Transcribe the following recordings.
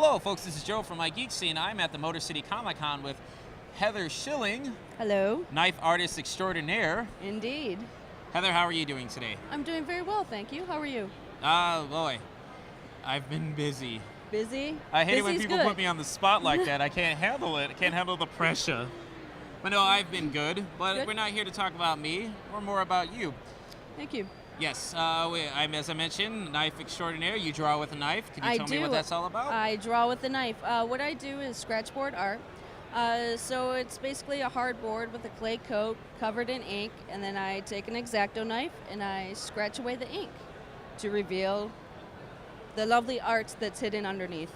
Hello, folks. This is Joe from MIGeekScene. I'm at the Motor City Comic Con with Heather Schilling, Hello. knife artist extraordinaire. Indeed. Heather, how are you doing today? I'm doing very well, thank you. How are you? Boy, I've been busy. Busy? I hate it when Busy's people good. put me on the spot like that. I can't handle it. I can't handle the pressure. But no, I've been good. But Good. we're not here to talk about me, or more about you. Thank you. Yes, I'm, as I mentioned, knife extraordinaire. You draw with a knife. Can you I tell do. me what that's all about? I draw with a knife. What I do is scratchboard art. So it's basically a hard board with a clay coat covered in ink, and then I take an X-Acto knife and I scratch away the ink to reveal the lovely art that's hidden underneath.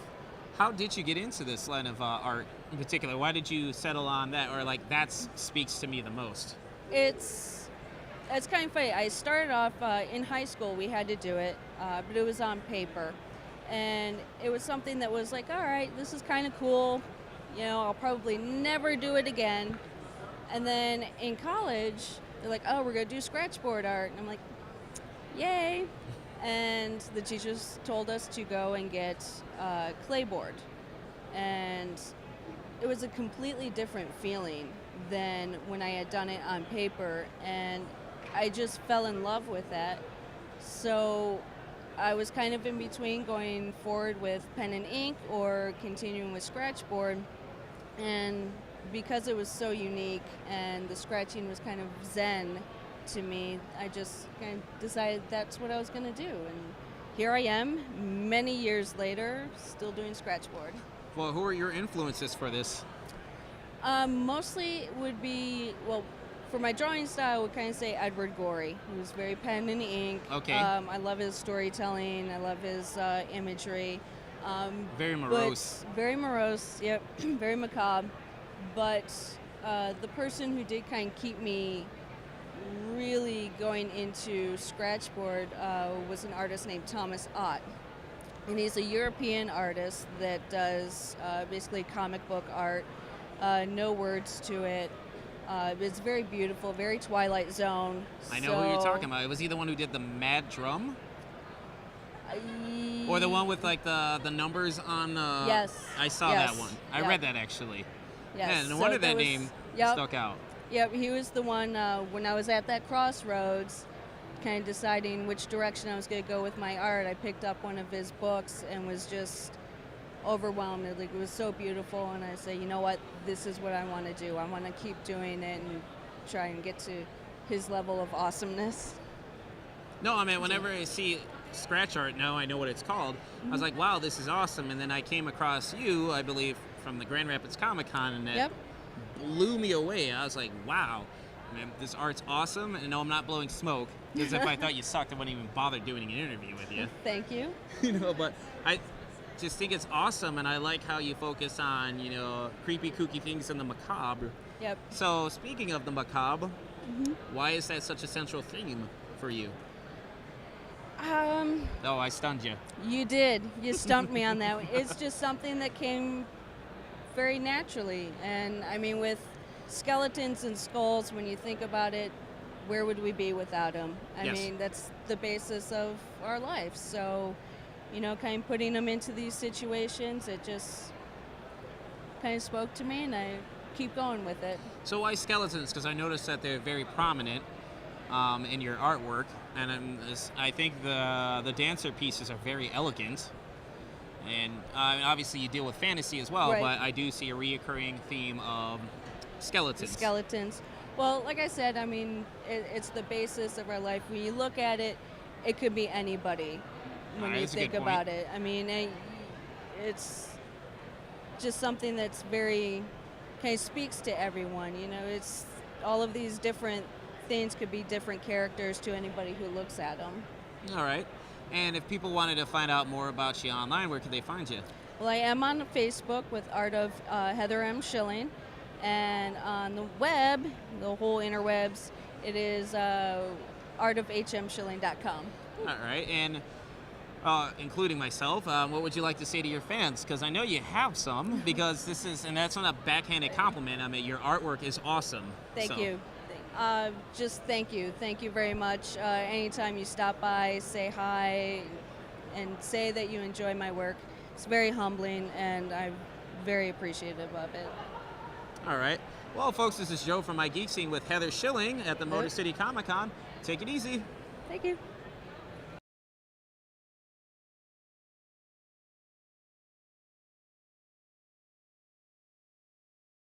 How did you get into this line of art in particular? Why did you settle on that, or like that speaks to me the most? It's kind of funny. I started off in high school. We had to do it, but it was on paper, and it was something that was like, all right, this is kind of cool. You know, I'll probably never do it again. And then in college, they're like, oh, we're gonna do scratchboard art, and I'm like, yay! And the teachers told us to go and get clay board, and it was a completely different feeling than when I had done it on paper, and I just fell in love with that. So I was kind of in between going forward with pen and ink or continuing with scratchboard, and because it was so unique and the scratching was kind of zen to me, I just kind of decided that's what I was going to do, and here I am many years later still doing scratchboard. Well, who are your influences for this? Mostly would be, well, for my drawing style, I would kind of say Edward Gorey, who's very pen and ink. Okay. I love his storytelling. I love his imagery. Very morose. Very morose, yep, very macabre. But the person who did kind of keep me really going into scratchboard was an artist named Thomas Ott. And he's a European artist that does basically comic book art, no words to it. It's very beautiful, very Twilight Zone. I know who you're talking about. Was he the one who did the Mad Drum? Or the one with like the numbers on? Yes. I saw Yes. that one. I Yep. read that actually. Yes. Yeah, no So wonder there that was- name Yep. stuck out. Yep, he was the one when I was at that crossroads, kind of deciding which direction I was going to go with my art. I picked up one of his books and was just overwhelmed. It was so beautiful, and I said, you know what, this is what I want to do. I want to keep doing it and try and get to his level of awesomeness. No, I mean, whenever I see scratch art, now I know what it's called. I was like, wow, this is awesome. And then I came across you, I believe, from the Grand Rapids Comic Con, and it Yep. blew me away. I was like, wow, man, this art's awesome. And no, I'm not blowing smoke, because if I thought you sucked, I wouldn't even bother doing an interview with you. Thank you. But I just think it's awesome, and I like how you focus on, creepy, kooky things in the macabre. Yep. So speaking of the macabre, why is that such a central theme for you? Oh, I stunned you. You did. You stumped me on that. It's just something that came very naturally. And I mean, with skeletons and skulls, when you think about it, where would we be without them? I Yes. mean, that's the basis of our life. So, kind of putting them into these situations, it just kind of spoke to me, and I keep going with it. So why skeletons? Because I noticed that they're very prominent in your artwork, and I think the dancer pieces are very elegant. And obviously you deal with fantasy as well, Right. but I do see a reoccurring theme of skeletons. Skeletons. Well, like I said, I mean, it's the basis of our life. When you look at it, it could be anybody when you That's a good think about it. I mean, it's just something that's very, kind of speaks to everyone. It's all of these different things could be different characters to anybody who looks at them. All right. And if people wanted to find out more about you online, where could they find you? Well, I am on Facebook with Art of Heather M. Schilling, and on the web, the whole interwebs, it is artofhmschilling.com. All right. And including myself, what would you like to say to your fans? Because I know you have some, because and that's not a backhanded compliment. I mean, your artwork is awesome. Thank you. Just thank you. Thank you very much. Anytime you stop by, say hi, and say that you enjoy my work, it's very humbling, and I'm very appreciative of it. All right. Well, folks, this is Joe from MIGeekScene with Heather Schilling at the Motor City Comic Con. Take it easy. Thank you.